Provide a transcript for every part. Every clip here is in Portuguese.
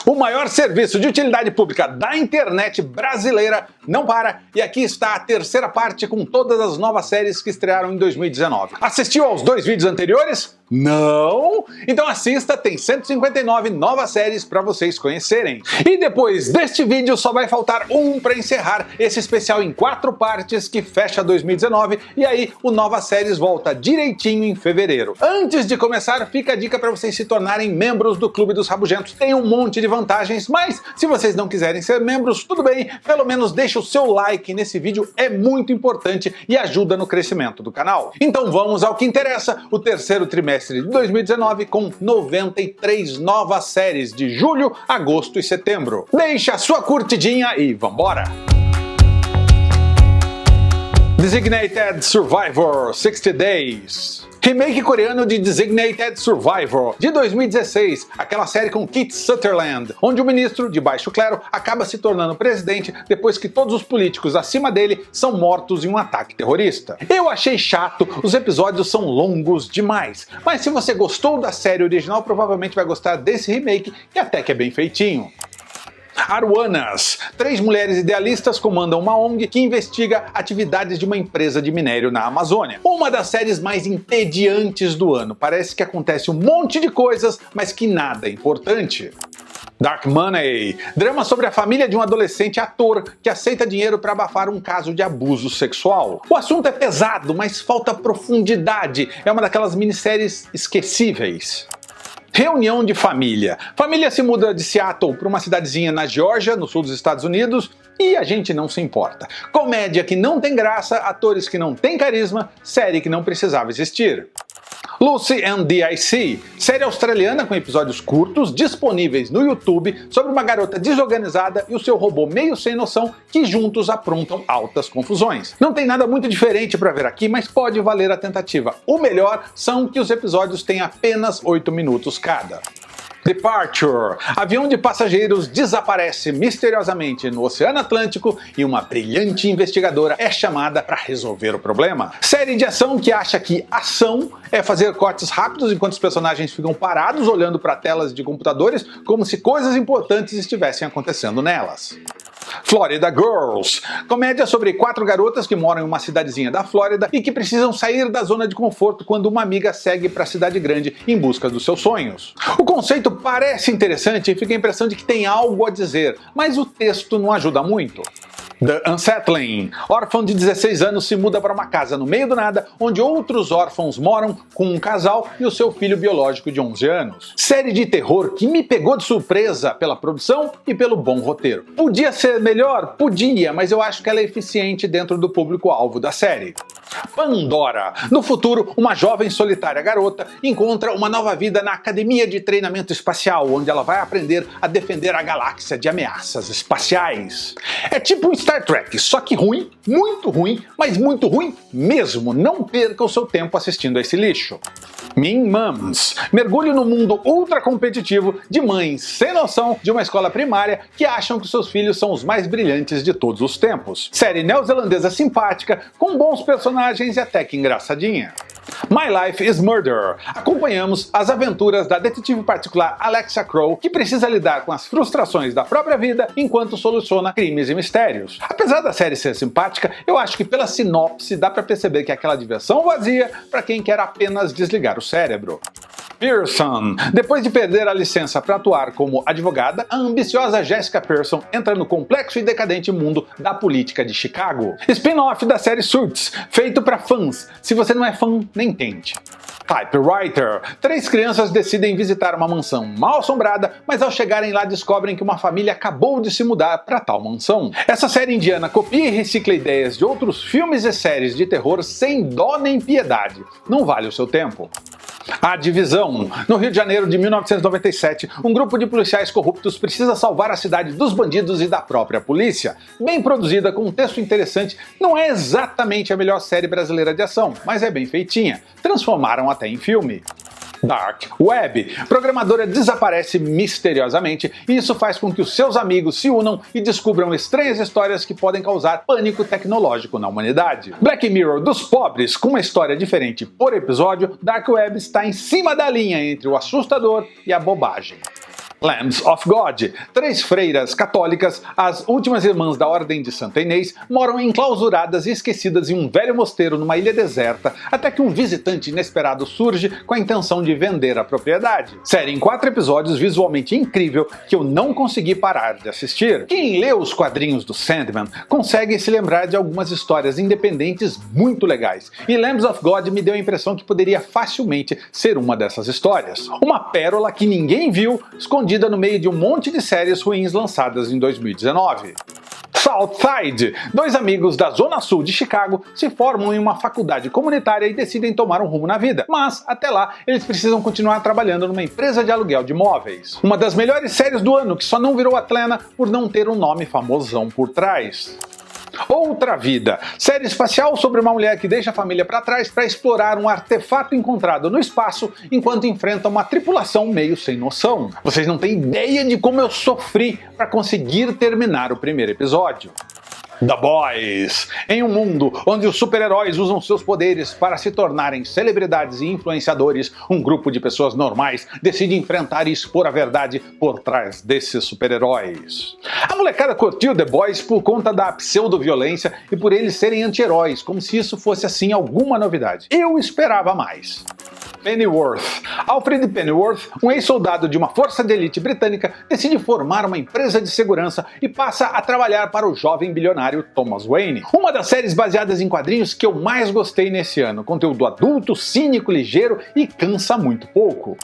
O maior serviço de utilidade pública da internet brasileira não para, e aqui está a terceira parte com todas as novas séries que estrearam em 2019. Assistiu aos 2 vídeos anteriores? Não? Então assista, tem 159 novas séries para vocês conhecerem. E depois deste vídeo só vai faltar um para encerrar esse especial em 4 partes que fecha 2019, e aí o Novas Séries volta direitinho em fevereiro. Antes de começar, fica a dica para vocês se tornarem membros do Clube dos Rabugentos. Tem um monte de vantagens, mas se vocês não quiserem ser membros, tudo bem, pelo menos deixa o seu like nesse vídeo, é muito importante e ajuda no crescimento do canal. Então vamos ao que interessa, o terceiro trimestre de 2019 com 93 novas séries de julho, agosto e setembro. Deixa a sua curtidinha e vambora! Designated Survivor 60 Days. Remake coreano de Designated Survivor, de 2016, aquela série com Kiefer Sutherland, onde o ministro de baixo clero acaba se tornando presidente depois que todos os políticos acima dele são mortos em um ataque terrorista. Eu achei chato, os episódios são longos demais, mas se você gostou da série original, provavelmente vai gostar desse remake, que até que é bem feitinho. Aruanas. 3 mulheres idealistas comandam uma ONG que investiga atividades de uma empresa de minério na Amazônia. Uma das séries mais entediantes do ano. Parece que acontece um monte de coisas, mas que nada é importante. Dark Money. Drama sobre a família de um adolescente ator que aceita dinheiro para abafar um caso de abuso sexual. O assunto é pesado, mas falta profundidade. É uma daquelas minisséries esquecíveis. Reunião de família. Família se muda de Seattle para uma cidadezinha na Geórgia, no sul dos Estados Unidos, e a gente não se importa. Comédia que não tem graça, atores que não têm carisma, série que não precisava existir. Lucy and the IC, série australiana com episódios curtos, disponíveis no YouTube, sobre uma garota desorganizada e o seu robô meio sem noção que juntos aprontam altas confusões. Não tem nada muito diferente para ver aqui, mas pode valer a tentativa. O melhor são que os episódios têm apenas 8 minutos cada. Departure. Avião de passageiros desaparece misteriosamente no Oceano Atlântico e uma brilhante investigadora é chamada para resolver o problema. Série de ação que acha que ação é fazer cortes rápidos enquanto os personagens ficam parados olhando para telas de computadores como se coisas importantes estivessem acontecendo nelas. Florida Girls. Comédia sobre 4 garotas que moram em uma cidadezinha da Flórida e que precisam sair da zona de conforto quando uma amiga segue para a cidade grande em busca dos seus sonhos. O conceito parece interessante e fica a impressão de que tem algo a dizer, mas o texto não ajuda muito. The Unsettling. Órfão de 16 anos se muda para uma casa no meio do nada, onde outros órfãos moram com um casal e o seu filho biológico de 11 anos. Série de terror que me pegou de surpresa pela produção e pelo bom roteiro. Podia ser melhor? Podia, mas eu acho que ela é eficiente dentro do público-alvo da série. Pandora. No futuro, uma jovem solitária garota encontra uma nova vida na Academia de Treinamento Espacial, onde ela vai aprender a defender a galáxia de ameaças espaciais. É tipo um Star Trek, só que ruim, muito ruim, mas muito ruim mesmo. Não perca o seu tempo assistindo a esse lixo. Mean Moms. Mergulho no mundo ultra competitivo de mães sem noção de uma escola primária que acham que seus filhos são os mais brilhantes de todos os tempos. Série neozelandesa simpática, com bons personagens e até que engraçadinha. My Life is Murder. Acompanhamos as aventuras da detetive particular Alexa Crow, que precisa lidar com as frustrações da própria vida enquanto soluciona crimes e mistérios. Apesar da série ser simpática, eu acho que pela sinopse dá pra perceber que é aquela diversão vazia pra quem quer apenas desligar o cérebro. Pearson. Depois de perder a licença para atuar como advogada, a ambiciosa Jessica Pearson entra no complexo e decadente mundo da política de Chicago. Spin-off da série Suits, feito para fãs. Se você não é fã, nem tente. Typewriter. 3 crianças decidem visitar uma mansão mal assombrada, mas ao chegarem lá descobrem que uma família acabou de se mudar para tal mansão. Essa série indiana copia e recicla ideias de outros filmes e séries de terror sem dó nem piedade. Não vale o seu tempo. A Divisão. No Rio de Janeiro de 1997, um grupo de policiais corruptos precisa salvar a cidade dos bandidos e da própria polícia. Bem produzida, com um texto interessante, não é exatamente a melhor série brasileira de ação, mas é bem feitinha. Transformaram até em filme. Dark Web. Programadora desaparece misteriosamente e isso faz com que os seus amigos se unam e descubram estranhas histórias que podem causar pânico tecnológico na humanidade. Black Mirror dos pobres, com uma história diferente por episódio, Dark Web está em cima da linha entre o assustador e a bobagem. Lambs of God. 3 freiras católicas, as últimas irmãs da Ordem de Santa Inês, moram enclausuradas e esquecidas em um velho mosteiro numa ilha deserta, até que um visitante inesperado surge com a intenção de vender a propriedade. Série em 4 episódios visualmente incrível que eu não consegui parar de assistir. Quem lê os quadrinhos do Sandman consegue se lembrar de algumas histórias independentes muito legais, e Lambs of God me deu a impressão que poderia facilmente ser uma dessas histórias. Uma pérola que ninguém viu, escondida no meio de um monte de séries ruins lançadas em 2019. Southside. 2 amigos da Zona Sul de Chicago se formam em uma faculdade comunitária e decidem tomar um rumo na vida, mas até lá eles precisam continuar trabalhando numa empresa de aluguel de imóveis. Uma das melhores séries do ano que só não virou Atlanta por não ter um nome famosão por trás. Outra Vida, série espacial sobre uma mulher que deixa a família para trás para explorar um artefato encontrado no espaço enquanto enfrenta uma tripulação meio sem noção. Vocês não têm ideia de como eu sofri para conseguir terminar o primeiro episódio. The Boys. Em um mundo onde os super-heróis usam seus poderes para se tornarem celebridades e influenciadores, um grupo de pessoas normais decide enfrentar e expor a verdade por trás desses super-heróis. A molecada curtiu The Boys por conta da pseudo-violência e por eles serem anti-heróis, como se isso fosse assim alguma novidade. Eu esperava mais. Pennyworth. Alfred Pennyworth, um ex-soldado de uma força de elite britânica, decide formar uma empresa de segurança e passa a trabalhar para o jovem bilionário Thomas Wayne. Uma das séries baseadas em quadrinhos que eu mais gostei nesse ano. Conteúdo adulto, cínico, ligeiro e cansa muito pouco.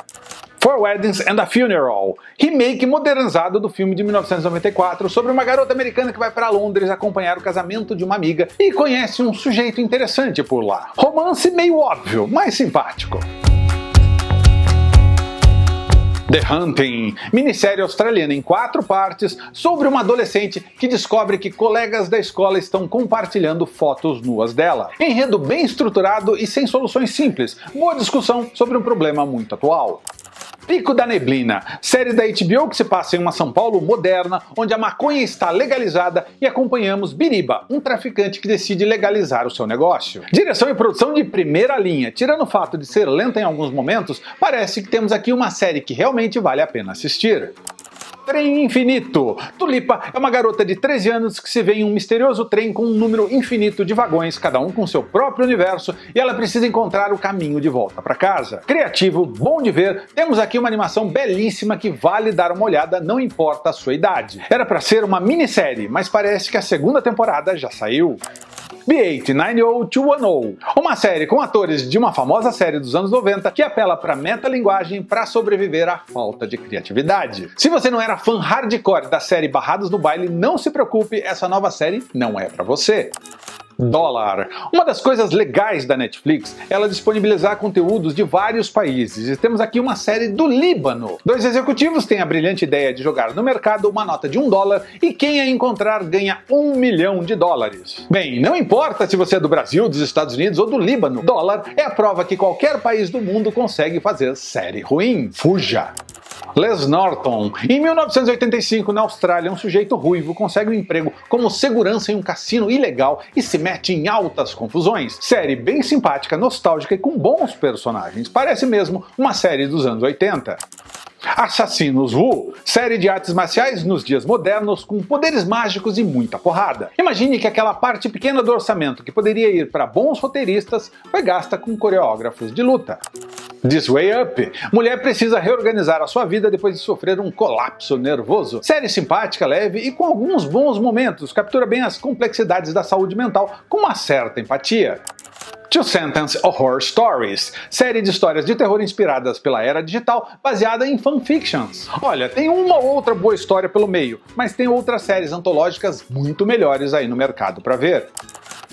Four Weddings and a Funeral, remake modernizado do filme de 1994 sobre uma garota americana que vai para Londres acompanhar o casamento de uma amiga e conhece um sujeito interessante por lá. Romance meio óbvio, mas simpático. The Hunting, minissérie australiana em 4 partes sobre uma adolescente que descobre que colegas da escola estão compartilhando fotos nuas dela. Enredo bem estruturado e sem soluções simples, boa discussão sobre um problema muito atual. Pico da Neblina, série da HBO que se passa em uma São Paulo moderna, onde a maconha está legalizada e acompanhamos Biriba, um traficante que decide legalizar o seu negócio. Direção e produção de primeira linha, tirando o fato de ser lenta em alguns momentos, parece que temos aqui uma série que realmente vale a pena assistir. Trem Infinito. Tulipa é uma garota de 13 anos que se vê em um misterioso trem com um número infinito de vagões, cada um com seu próprio universo, e ela precisa encontrar o caminho de volta para casa. Criativo, bom de ver, temos aqui uma animação belíssima que vale dar uma olhada, não importa a sua idade. Era para ser uma minissérie, mas parece que a 2ª temporada já saiu. B890-210, uma série com atores de uma famosa série dos anos 90 que apela para metalinguagem para sobreviver à falta de criatividade. Se você não era fã hardcore da série Barrados no Baile, não se preocupe, essa nova série não é para você. Dólar. Uma das coisas legais da Netflix é ela disponibilizar conteúdos de vários países, e temos aqui uma série do Líbano. 2 executivos têm a brilhante ideia de jogar no mercado uma nota de $1 e quem a encontrar ganha $1 milhão. Bem, não importa se você é do Brasil, dos Estados Unidos ou do Líbano, dólar é a prova que qualquer país do mundo consegue fazer série ruim. Fuja! Les Norton. Em 1985, na Austrália, um sujeito ruivo consegue um emprego como segurança em um cassino ilegal e se mete em altas confusões. Série bem simpática, nostálgica e com bons personagens. Parece mesmo uma série dos anos 80. Assassinos Wu, série de artes marciais nos dias modernos com poderes mágicos e muita porrada. Imagine que aquela parte pequena do orçamento que poderia ir para bons roteiristas foi gasta com coreógrafos de luta. This Way Up, mulher precisa reorganizar a sua vida depois de sofrer um colapso nervoso. Série simpática, leve e com alguns bons momentos, captura bem as complexidades da saúde mental com uma certa empatia. Two Sentence Horror Stories, série de histórias de terror inspiradas pela era digital, baseada em fanfictions. Olha, tem uma ou outra boa história pelo meio, mas tem outras séries antológicas muito melhores aí no mercado para ver.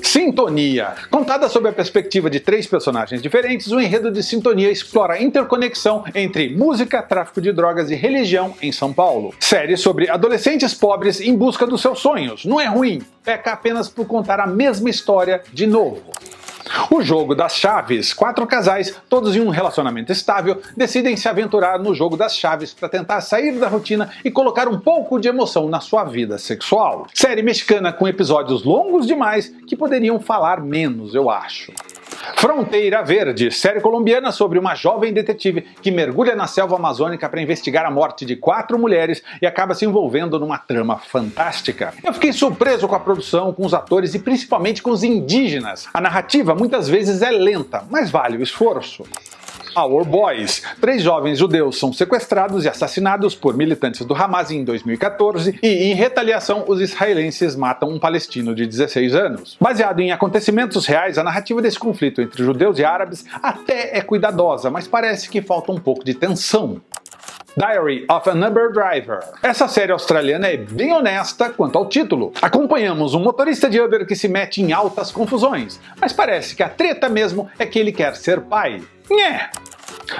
Sintonia. Contada sob a perspectiva de 3 personagens diferentes, o enredo de Sintonia explora a interconexão entre música, tráfico de drogas e religião em São Paulo. Série sobre adolescentes pobres em busca dos seus sonhos. Não é ruim, peca apenas por contar a mesma história de novo. O Jogo das Chaves. 4 casais, todos em um relacionamento estável, decidem se aventurar no Jogo das Chaves para tentar sair da rotina e colocar um pouco de emoção na sua vida sexual. Série mexicana com episódios longos demais que poderiam falar menos, eu acho. Fronteira Verde, série colombiana sobre uma jovem detetive que mergulha na selva amazônica para investigar a morte de 4 mulheres e acaba se envolvendo numa trama fantástica. Eu fiquei surpreso com a produção, com os atores e principalmente com os indígenas. A narrativa muitas vezes é lenta, mas vale o esforço. Our Boys. 3 jovens judeus são sequestrados e assassinados por militantes do Hamas em 2014 e, em retaliação, os israelenses matam um palestino de 16 anos. Baseado em acontecimentos reais, a narrativa desse conflito entre judeus e árabes até é cuidadosa, mas parece que falta um pouco de tensão. Diary of an Uber Driver. Essa série australiana é bem honesta quanto ao título. Acompanhamos um motorista de Uber que se mete em altas confusões, mas parece que a treta mesmo é que ele quer ser pai. Nhé!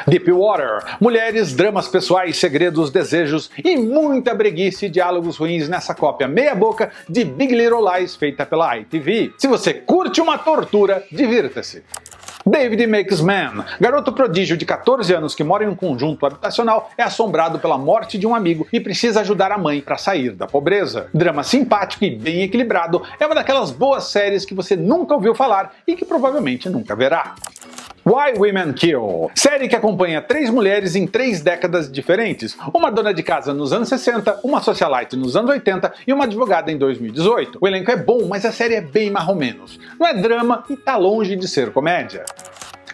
Deep Water. Mulheres, dramas pessoais, segredos, desejos e muita breguice e diálogos ruins nessa cópia meia-boca de Big Little Lies feita pela ITV. Se você curte uma tortura, divirta-se. David Makes Man. Garoto prodígio de 14 anos que mora em um conjunto habitacional é assombrado pela morte de um amigo e precisa ajudar a mãe para sair da pobreza. Drama simpático e bem equilibrado, é uma daquelas boas séries que você nunca ouviu falar e que provavelmente nunca verá. Why Women Kill. Série que acompanha 3 mulheres em 3 décadas diferentes. Uma dona de casa nos anos 60, uma socialite nos anos 80 e uma advogada em 2018. O elenco é bom, mas a série é bem marromenos. Não é drama e tá longe de ser comédia.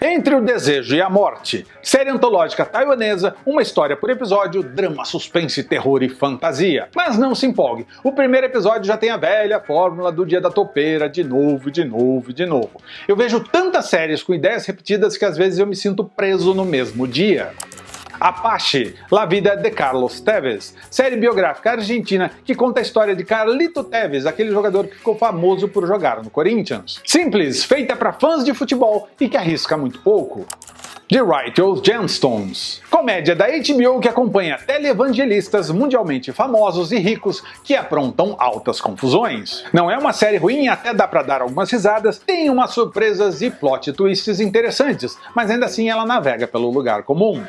Entre o Desejo e a Morte. Série antológica taiwanesa, uma história por episódio, drama, suspense, terror e fantasia. Mas não se empolgue, o primeiro episódio já tem a velha fórmula do dia da topeira, de novo, de novo, de novo. Eu vejo tantas séries com ideias repetidas que às vezes eu me sinto preso no mesmo dia. Apache, La Vida de Carlos Tevez, série biográfica argentina que conta a história de Carlito Tevez, aquele jogador que ficou famoso por jogar no Corinthians. Simples, feita para fãs de futebol e que arrisca muito pouco. The Righteous Gemstones, comédia da HBO que acompanha televangelistas mundialmente famosos e ricos que aprontam altas confusões. Não é uma série ruim, até dá pra dar algumas risadas, tem umas surpresas e plot twists interessantes, mas ainda assim ela navega pelo lugar comum.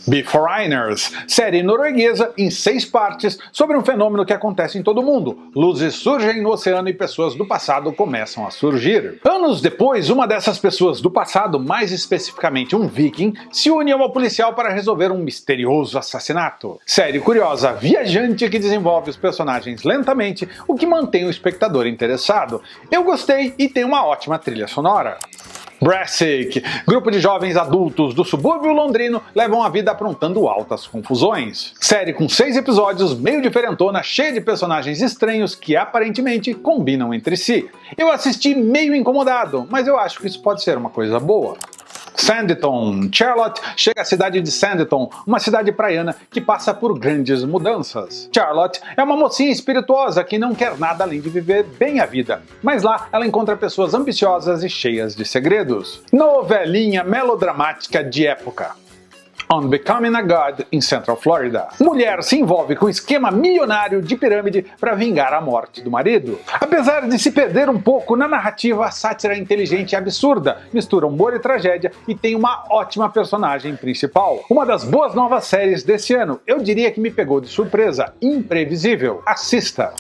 Beforeigners, série norueguesa em 6 partes sobre um fenômeno que acontece em todo o mundo. Luzes surgem no oceano e pessoas do passado começam a surgir. Anos depois, uma dessas pessoas do passado, mais especificamente um viking, se une ao policial para resolver um misterioso assassinato. Série curiosa, viajante que desenvolve os personagens lentamente, o que mantém o espectador interessado. Eu gostei e tem uma ótima trilha sonora. Brassic. Grupo de jovens adultos do subúrbio londrino levam a vida aprontando altas confusões. Série com 6 episódios, meio diferentona, cheia de personagens estranhos que aparentemente combinam entre si. Eu assisti meio incomodado, mas eu acho que isso pode ser uma coisa boa. Sanditon. Charlotte chega à cidade de Sanditon, uma cidade praiana que passa por grandes mudanças. Charlotte é uma mocinha espirituosa que não quer nada além de viver bem a vida, mas lá ela encontra pessoas ambiciosas e cheias de segredos. Novelinha melodramática de época. On Becoming a God em Central Florida. Mulher se envolve com esquema milionário de pirâmide para vingar a morte do marido. Apesar de se perder um pouco na narrativa, a sátira é inteligente e absurda, mistura humor e tragédia e tem uma ótima personagem principal. Uma das boas novas séries desse ano, eu diria que me pegou de surpresa, imprevisível. Assista!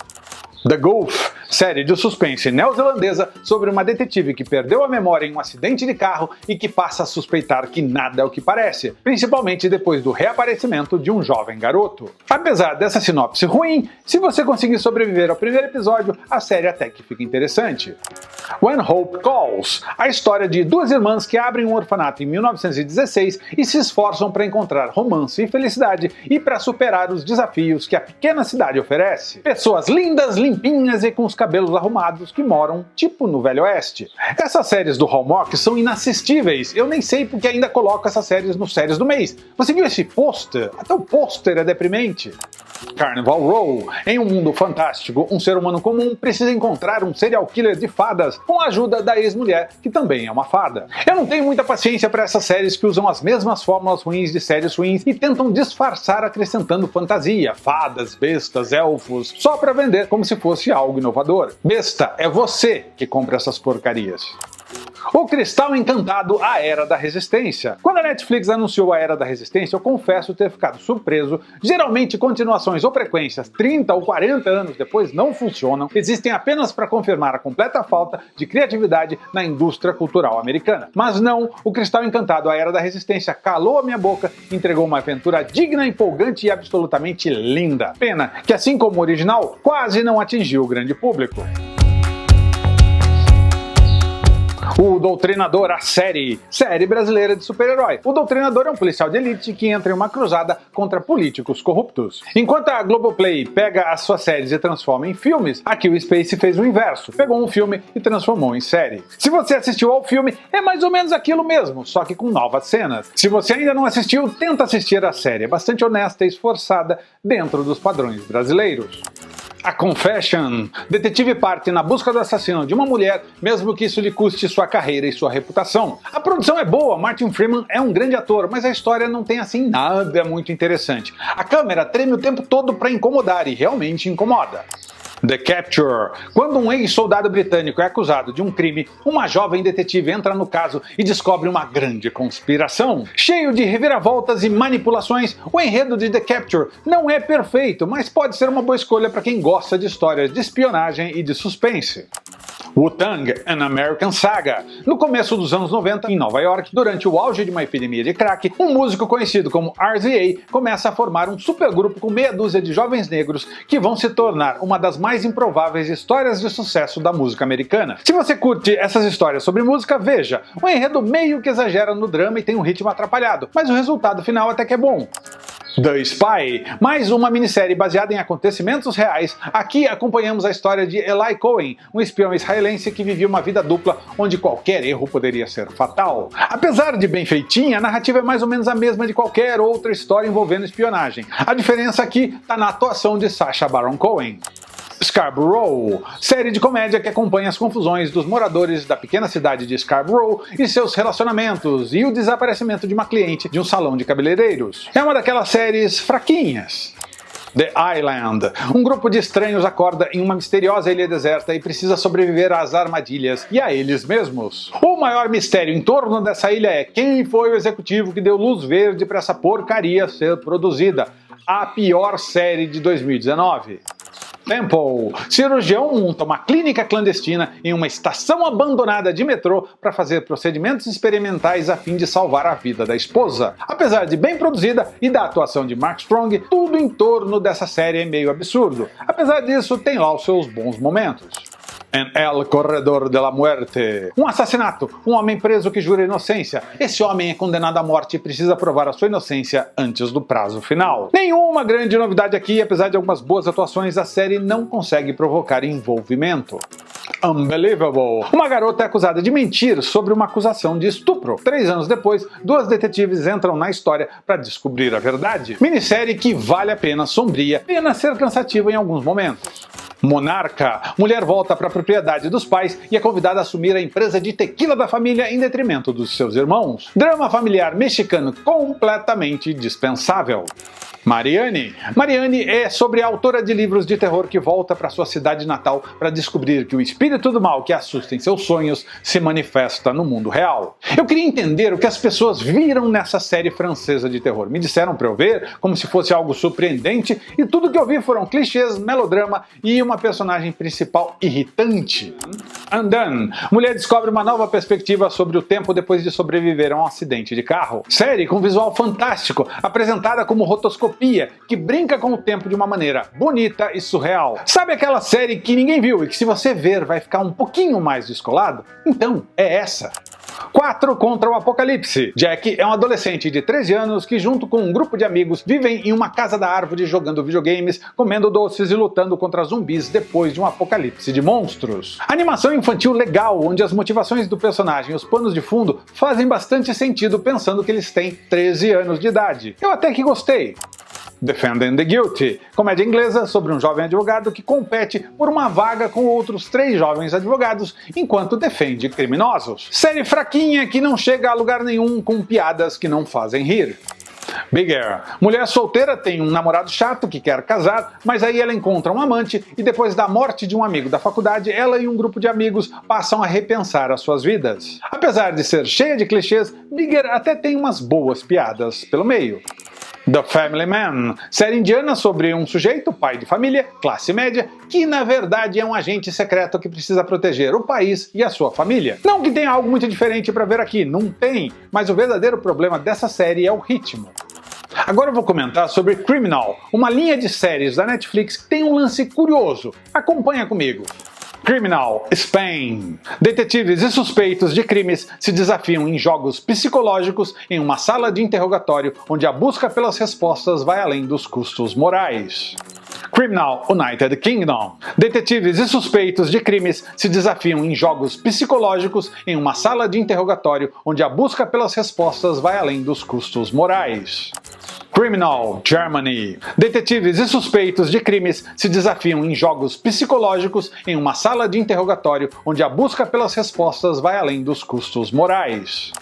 The Gulf, série de suspense neozelandesa sobre uma detetive que perdeu a memória em um acidente de carro e que passa a suspeitar que nada é o que parece, principalmente depois do reaparecimento de um jovem garoto. Apesar dessa sinopse ruim, se você conseguir sobreviver ao primeiro episódio, a série até que fica interessante. When Hope Calls, a história de 2 irmãs que abrem um orfanato em 1916 e se esforçam para encontrar romance e felicidade e para superar os desafios que a pequena cidade oferece. Pessoas lindas, limpinhas e com os cabelos arrumados que moram, tipo, no Velho Oeste. Essas séries do Hallmark são inassistíveis. Eu nem sei porque ainda coloco essas séries nos séries do mês. Você viu esse pôster? Até o pôster é deprimente. Carnival Row. Em um mundo fantástico, um ser humano comum precisa encontrar um serial killer de fadas com a ajuda da ex-mulher, que também é uma fada. Eu não tenho muita paciência para essas séries que usam as mesmas fórmulas ruins de séries ruins e tentam disfarçar acrescentando fantasia, fadas, bestas, elfos, só para vender como se fosse algo inovador. Besta, é você que compra essas porcarias. O Cristal Encantado, A Era da Resistência. Quando a Netflix anunciou A Era da Resistência, eu confesso ter ficado surpreso. Geralmente, continuações ou frequências 30 ou 40 anos depois não funcionam, existem apenas para confirmar a completa falta de criatividade na indústria cultural americana. Mas não, o Cristal Encantado, A Era da Resistência calou a minha boca e entregou uma aventura digna, empolgante e absolutamente linda. Pena que, assim como o original, quase não atingiu o grande público. O Doutrinador, a série brasileira de super-herói. O Doutrinador é um policial de elite que entra em uma cruzada contra políticos corruptos. Enquanto a Globoplay pega as suas séries e transforma em filmes, aqui o Space fez o inverso. Pegou um filme e transformou em série. Se você assistiu ao filme, é mais ou menos aquilo mesmo, só que com novas cenas. Se você ainda não assistiu, tenta assistir a série. É bastante honesta e esforçada dentro dos padrões brasileiros. A Confession. Detetive parte na busca do assassino de uma mulher, mesmo que isso lhe custe sua carreira e sua reputação. A produção é boa, Martin Freeman é um grande ator, mas a história não tem assim nada muito interessante. A câmera treme o tempo todo para incomodar e realmente incomoda. The Capture. Quando um ex-soldado britânico é acusado de um crime, uma jovem detetive entra no caso e descobre uma grande conspiração. Cheio de reviravoltas e manipulações, o enredo de The Capture não é perfeito, mas pode ser uma boa escolha para quem gosta de histórias de espionagem e de suspense. Wu-Tang, An American Saga. No começo dos anos 90, em Nova York, durante o auge de uma epidemia de crack, um músico conhecido como RZA começa a formar um supergrupo com meia dúzia de jovens negros que vão se tornar uma das mais improváveis histórias de sucesso da música americana. Se você curte essas histórias sobre música, veja. O enredo meio que exagera no drama e tem um ritmo atrapalhado, mas o resultado final até que é bom. The Spy, mais uma minissérie baseada em acontecimentos reais. Aqui acompanhamos a história de Eli Cohen, um espião israelense que vivia uma vida dupla onde qualquer erro poderia ser fatal. Apesar de bem feitinha, a narrativa é mais ou menos a mesma de qualquer outra história envolvendo espionagem. A diferença aqui está na atuação de Sacha Baron Cohen. Scarborough, série de comédia que acompanha as confusões dos moradores da pequena cidade de Scarborough e seus relacionamentos e o desaparecimento de uma cliente de um salão de cabeleireiros. É uma daquelas séries fraquinhas. The Island. Um grupo de estranhos acorda em uma misteriosa ilha deserta e precisa sobreviver às armadilhas e a eles mesmos. O maior mistério em torno dessa ilha é quem foi o executivo que deu luz verde para essa porcaria ser produzida. A pior série de 2019. Temple. Cirurgião monta uma clínica clandestina em uma estação abandonada de metrô para fazer procedimentos experimentais a fim de salvar a vida da esposa. Apesar de bem produzida e da atuação de Mark Strong, tudo em torno dessa série é meio absurdo. Apesar disso, tem lá os seus bons momentos. En El Corredor de la Muerte. Um assassinato, um homem preso que jura inocência. Esse homem é condenado à morte e precisa provar a sua inocência antes do prazo final. Nenhuma grande novidade aqui, apesar de algumas boas atuações, a série não consegue provocar envolvimento. Unbelievable. Uma garota é acusada de mentir sobre uma acusação de estupro. 3 anos depois, 2 detetives entram na história para descobrir a verdade. Minissérie que vale a pena, sombria, pena ser cansativa em alguns momentos. Monarca. Mulher volta para a propriedade dos pais e é convidada a assumir a empresa de tequila da família em detrimento dos seus irmãos. Drama familiar mexicano completamente dispensável. Marianne. Marianne é sobre a autora de livros de terror que volta para sua cidade natal para descobrir que o espírito do mal que assusta em seus sonhos se manifesta no mundo real. Eu queria entender o que as pessoas viram nessa série francesa de terror. Me disseram para eu ver, como se fosse algo surpreendente, e tudo que eu vi foram clichês, melodrama e uma personagem principal irritante. Undone. Mulher descobre uma nova perspectiva sobre o tempo depois de sobreviver a um acidente de carro. Série com visual fantástico, apresentada como rotoscopia, que brinca com o tempo de uma maneira bonita e surreal. Sabe aquela série que ninguém viu e que se você ver vai ficar um pouquinho mais descolado? Então, é essa. 4 contra o Apocalipse. Jack é um adolescente de 13 anos que, junto com um grupo de amigos, vivem em uma casa da árvore jogando videogames, comendo doces e lutando contra zumbis depois de um apocalipse de monstros. Animação infantil legal, onde as motivações do personagem e os panos de fundo fazem bastante sentido pensando que eles têm 13 anos de idade. Eu até que gostei. Defending the Guilty, comédia inglesa sobre um jovem advogado que compete por uma vaga com outros 3 jovens advogados enquanto defende criminosos. Série fraquinha que não chega a lugar nenhum com piadas que não fazem rir. Bigger. Mulher solteira tem um namorado chato que quer casar, mas aí ela encontra um amante e depois da morte de um amigo da faculdade, ela e um grupo de amigos passam a repensar as suas vidas. Apesar de ser cheia de clichês, Bigger até tem umas boas piadas pelo meio. The Family Man, série indiana sobre um sujeito, pai de família, classe média, que na verdade é um agente secreto que precisa proteger o país e a sua família. Não que tenha algo muito diferente para ver aqui, não tem, mas o verdadeiro problema dessa série é o ritmo. Agora eu vou comentar sobre Criminal, uma linha de séries da Netflix que tem um lance curioso. Acompanha comigo. Criminal, Spain. Detetives e suspeitos de crimes se desafiam em jogos psicológicos em uma sala de interrogatório onde a busca pelas respostas vai além dos custos morais. Criminal United Kingdom. Detetives e suspeitos de crimes se desafiam em jogos psicológicos em uma sala de interrogatório onde a busca pelas respostas vai além dos custos morais. Criminal Germany. Detetives e suspeitos de crimes se desafiam em jogos psicológicos em uma sala de interrogatório onde a busca pelas respostas vai além dos custos morais.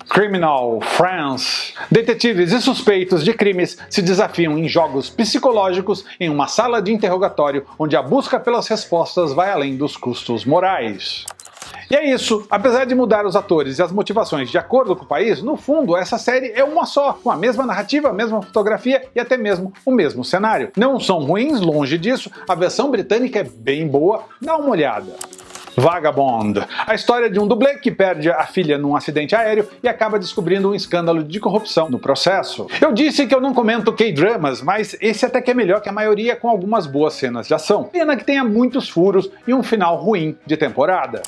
Criminal France. Detetives e suspeitos de crimes se desafiam em jogos psicológicos em uma sala de interrogatório onde a busca pelas respostas vai além dos custos morais. E é isso, apesar de mudar os atores e as motivações de acordo com o país, no fundo essa série é uma só, com a mesma narrativa, a mesma fotografia e até mesmo o mesmo cenário. Não são ruins, longe disso, a versão britânica é bem boa, dá uma olhada. Vagabond. A história de um dublê que perde a filha num acidente aéreo e acaba descobrindo um escândalo de corrupção no processo. Eu disse que eu não comento K-dramas, mas esse até que é melhor que a maioria, com algumas boas cenas de ação. Pena que tenha muitos furos e um final ruim de temporada.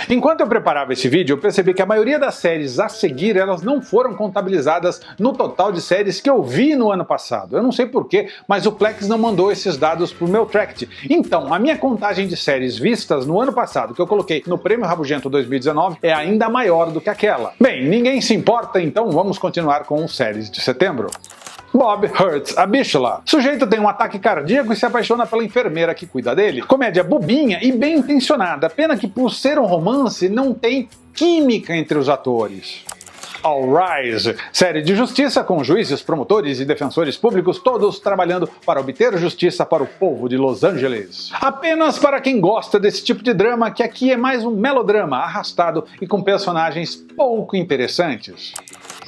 Enquanto eu preparava esse vídeo, eu percebi que a maioria das séries a seguir elas não foram contabilizadas no total de séries que eu vi no ano passado. Eu não sei porquê, mas o Plex não mandou esses dados pro meu Tract. Então, a minha contagem de séries vistas no ano passado, que eu coloquei no Prêmio Rabugento 2019, é ainda maior do que aquela. Bem, ninguém se importa, então vamos continuar com as séries de setembro. Bob Hurts a Bichola. Sujeito tem um ataque cardíaco e se apaixona pela enfermeira que cuida dele. Comédia bobinha e bem intencionada, pena que por ser um romance não tem química entre os atores. All Rise, série de justiça com juízes, promotores e defensores públicos todos trabalhando para obter justiça para o povo de Los Angeles. Apenas para quem gosta desse tipo de drama, que aqui é mais um melodrama arrastado e com personagens pouco interessantes.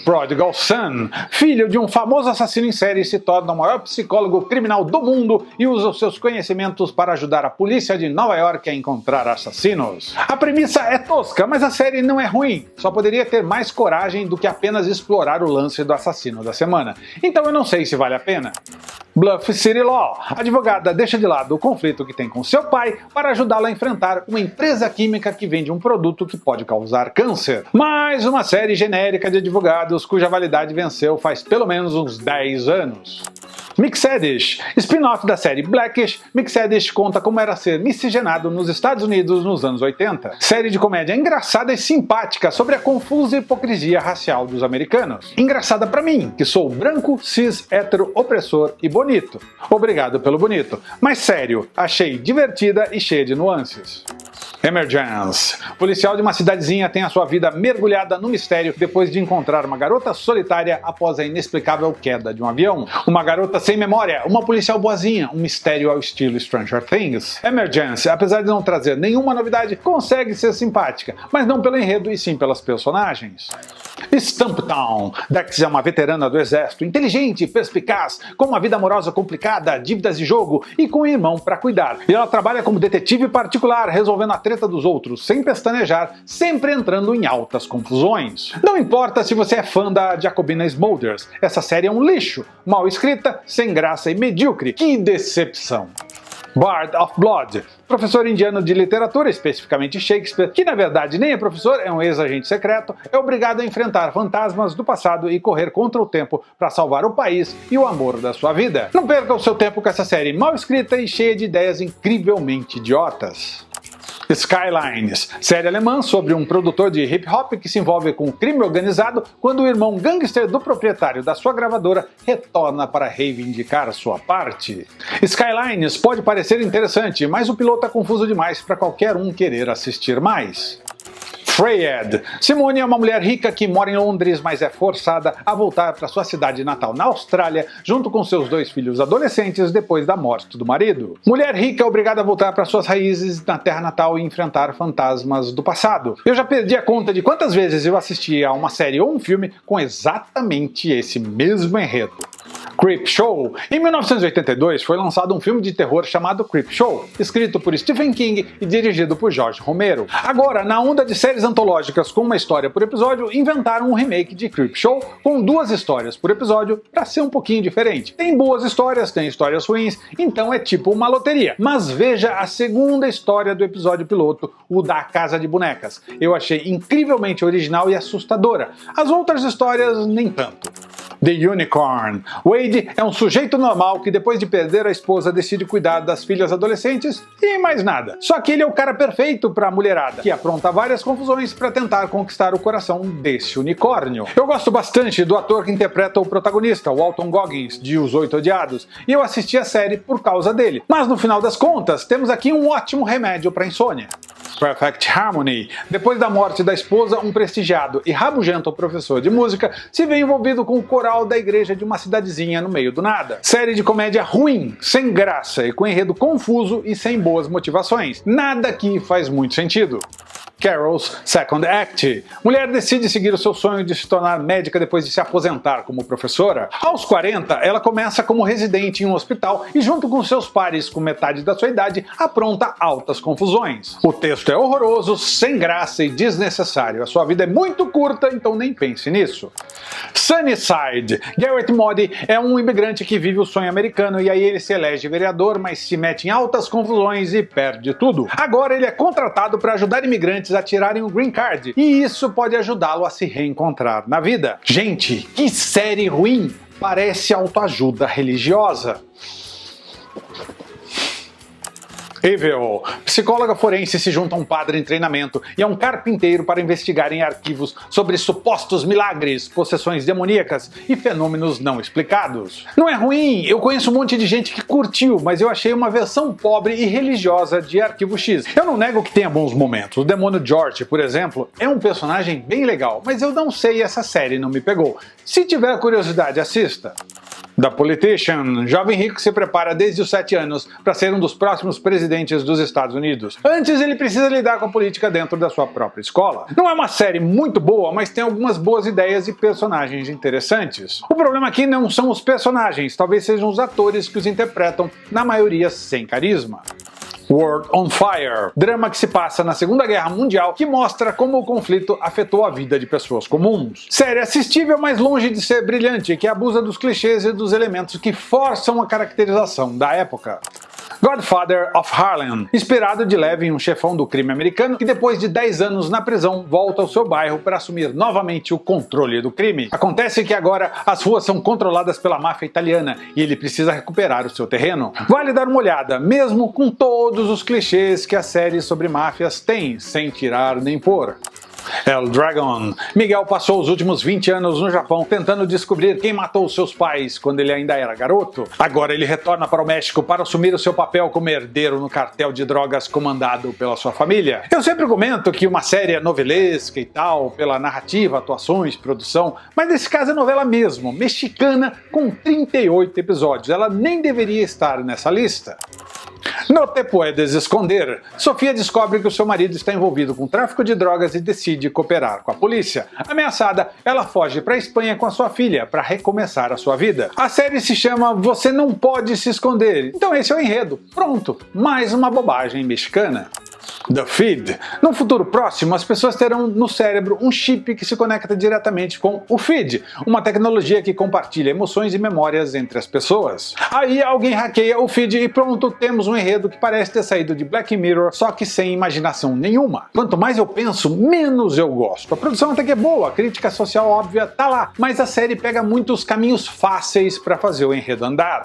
Prodigal Son, filho de um famoso assassino em série, se torna o maior psicólogo criminal do mundo e usa os seus conhecimentos para ajudar a polícia de Nova York a encontrar assassinos. A premissa é tosca, mas a série não é ruim, só poderia ter mais coragem do que apenas explorar o lance do assassino da semana. Então eu não sei se vale a pena. Bluff City Law. A advogada deixa de lado o conflito que tem com seu pai para ajudá-la a enfrentar uma empresa química que vende um produto que pode causar câncer. Mais uma série genérica de advogados cuja validade venceu faz pelo menos uns 10 anos. Mixedish. Spin-off da série Blackish, Mixedish conta como era ser miscigenado nos Estados Unidos nos anos 80. Série de comédia engraçada e simpática sobre a confusa hipocrisia racial dos americanos. Engraçada pra mim, que sou branco, cis, hétero, opressor e bonito. Obrigado pelo bonito. Mas sério, achei divertida e cheia de nuances. Emergence. Policial de uma cidadezinha tem a sua vida mergulhada no mistério depois de encontrar uma garota solitária após a inexplicável queda de um avião. Uma garota sem memória, uma policial boazinha, um mistério ao estilo Stranger Things. Emergence, apesar de não trazer nenhuma novidade, consegue ser simpática, mas não pelo enredo e sim pelas personagens. Stumptown. Dex é uma veterana do exército, inteligente e perspicaz, com uma vida amorosa complicada, dívidas de jogo e com um irmão para cuidar. E ela trabalha como detetive particular, resolvendo a treta dos outros, sem pestanejar, sempre entrando em altas confusões. Não importa se você é fã da Jacobina Smulders, essa série é um lixo, mal escrita, sem graça e medíocre. Que decepção! Bard of Blood. Professor indiano de literatura, especificamente Shakespeare, que na verdade nem é professor, é um ex-agente secreto, é obrigado a enfrentar fantasmas do passado e correr contra o tempo para salvar o país e o amor da sua vida. Não perca o seu tempo com essa série mal escrita e cheia de ideias incrivelmente idiotas. Skylines, série alemã sobre um produtor de hip-hop que se envolve com o crime organizado quando o irmão gangster do proprietário da sua gravadora retorna para reivindicar sua parte. Skylines pode parecer interessante, mas o piloto é confuso demais para qualquer um querer assistir mais. Freyed. Simone é uma mulher rica que mora em Londres, mas é forçada a voltar para sua cidade natal na Austrália, junto com seus 2 filhos adolescentes depois da morte do marido. Mulher rica é obrigada a voltar para suas raízes na terra natal e enfrentar fantasmas do passado. Eu já perdi a conta de quantas vezes eu assisti a uma série ou um filme com exatamente esse mesmo enredo. Creepshow. Em 1982 foi lançado um filme de terror chamado Creepshow, escrito por Stephen King e dirigido por George Romero. Agora, na onda de séries antológicas com uma história por episódio, inventaram um remake de Creepshow com 2 histórias por episódio para ser um pouquinho diferente. Tem boas histórias, tem histórias ruins, então é tipo uma loteria. Mas veja a segunda história do episódio piloto, o da Casa de Bonecas. Eu achei incrivelmente original e assustadora. As outras histórias, nem tanto. The Unicorn. Wade é um sujeito normal que depois de perder a esposa decide cuidar das filhas adolescentes e mais nada. Só que ele é o cara perfeito pra mulherada, que apronta várias confusões para tentar conquistar o coração desse unicórnio. Eu gosto bastante do ator que interpreta o protagonista, Walton Goggins, de Os 8 Odiados, e eu assisti a série por causa dele. Mas no final das contas, temos aqui um ótimo remédio pra insônia. Perfect Harmony. Depois da morte da esposa, um prestigiado e rabugento professor de música se vê envolvido com o coral da igreja de uma cidadezinha no meio do nada. Série de comédia ruim, sem graça e com enredo confuso e sem boas motivações. Nada aqui faz muito sentido. Carol's Second Act. Mulher decide seguir o seu sonho de se tornar médica depois de se aposentar como professora. Aos 40, ela começa como residente em um hospital e, junto com seus pares com metade da sua idade, apronta altas confusões. O texto é horroroso, sem graça e desnecessário. A sua vida é muito curta, então nem pense nisso. Sunnyside. Garrett Moody é um imigrante que vive o sonho americano e aí ele se elege vereador, mas se mete em altas confusões e perde tudo. Agora ele é contratado para ajudar imigrantes a tirarem o Green Card, e isso pode ajudá-lo a se reencontrar na vida. Gente, que série ruim! Parece autoajuda religiosa. Evil. Psicóloga forense se junta a um padre em treinamento e a um carpinteiro para investigar em arquivos sobre supostos milagres, possessões demoníacas e fenômenos não explicados. Não é ruim, eu conheço um monte de gente que curtiu, mas eu achei uma versão pobre e religiosa de Arquivo X. Eu não nego que tenha bons momentos. O demônio George, por exemplo, é um personagem bem legal, mas eu não sei, essa série não me pegou. Se tiver curiosidade, assista. The Politician. Jovem rico se prepara desde os 7 anos para ser um dos próximos presidentes dos Estados Unidos. Antes, ele precisa lidar com a política dentro da sua própria escola. Não é uma série muito boa, mas tem algumas boas ideias e personagens interessantes. O problema aqui não são os personagens, talvez sejam os atores que os interpretam, na maioria sem carisma. World on Fire. Drama que se passa na Segunda Guerra Mundial que mostra como o conflito afetou a vida de pessoas comuns. Série assistível, mas longe de ser brilhante, que abusa dos clichês e dos elementos que forçam a caracterização da época. Godfather of Harlem, inspirado de leve em um chefão do crime americano que depois de 10 anos na prisão volta ao seu bairro para assumir novamente o controle do crime. Acontece que agora as ruas são controladas pela máfia italiana e ele precisa recuperar o seu terreno. Vale dar uma olhada, mesmo com todos os clichês que a série sobre máfias tem, sem tirar nem pôr. El Dragon. Miguel passou os últimos 20 anos no Japão tentando descobrir quem matou seus pais quando ele ainda era garoto. Agora ele retorna para o México para assumir o seu papel como herdeiro no cartel de drogas comandado pela sua família. Eu sempre comento que uma série é novelesca e tal, pela narrativa, atuações, produção, mas nesse caso é novela mesmo, mexicana com 38 episódios. Ela nem deveria estar nessa lista. No te puedes esconder. Sofia descobre que o seu marido está envolvido com tráfico de drogas e decide cooperar com a polícia. Ameaçada, ela foge para a Espanha com a sua filha para recomeçar a sua vida. A série se chama Você Não Pode Se Esconder. Então esse é o enredo. Pronto, mais uma bobagem mexicana. The Feed. No futuro próximo, as pessoas terão no cérebro um chip que se conecta diretamente com o Feed, uma tecnologia que compartilha emoções e memórias entre as pessoas. Aí alguém hackeia o Feed e pronto, temos um enredo que parece ter saído de Black Mirror, só que sem imaginação nenhuma. Quanto mais eu penso, menos eu gosto. A produção até que é boa, a crítica social óbvia tá lá, mas a série pega muitos caminhos fáceis para fazer o enredo andar.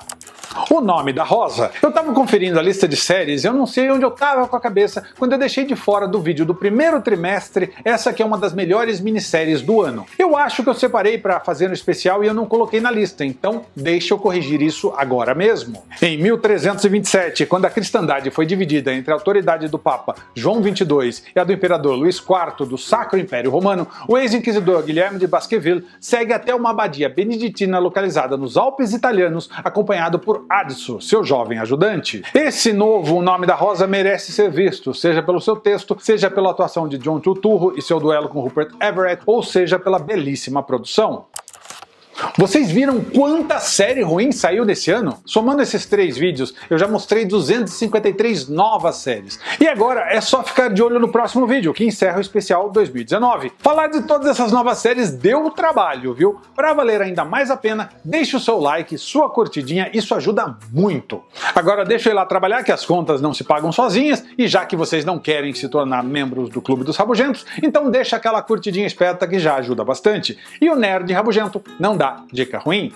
O Nome da Rosa. Eu tava conferindo a lista de séries e eu não sei onde eu tava com a cabeça quando eu deixei de fora do vídeo do primeiro trimestre essa que é uma das melhores minisséries do ano. Eu acho que eu separei para fazer no especial e eu não coloquei na lista, então deixa eu corrigir isso agora mesmo. Em 1327, quando a cristandade foi dividida entre a autoridade do Papa João XXII e a do Imperador Luís IV do Sacro Império Romano, o ex-inquisidor Guilherme de Baskerville segue até uma abadia beneditina localizada nos Alpes italianos, acompanhado por Adso, seu jovem ajudante. Esse novo Nome da Rosa merece ser visto, seja pelo seu texto, seja pela atuação de John Turturro e seu duelo com Rupert Everett, ou seja pela belíssima produção. Vocês viram quanta série ruim saiu nesse ano? Somando esses 3 vídeos, eu já mostrei 253 novas séries. E agora é só ficar de olho no próximo vídeo, que encerra o especial 2019. Falar de todas essas novas séries deu trabalho, viu? Para valer ainda mais a pena, deixe o seu like, sua curtidinha, isso ajuda muito. Agora deixa eu ir lá trabalhar, que as contas não se pagam sozinhas, e já que vocês não querem se tornar membros do Clube dos Rabugentos, então deixa aquela curtidinha esperta que já ajuda bastante. E o Nerd Rabugento não dá dica ruim.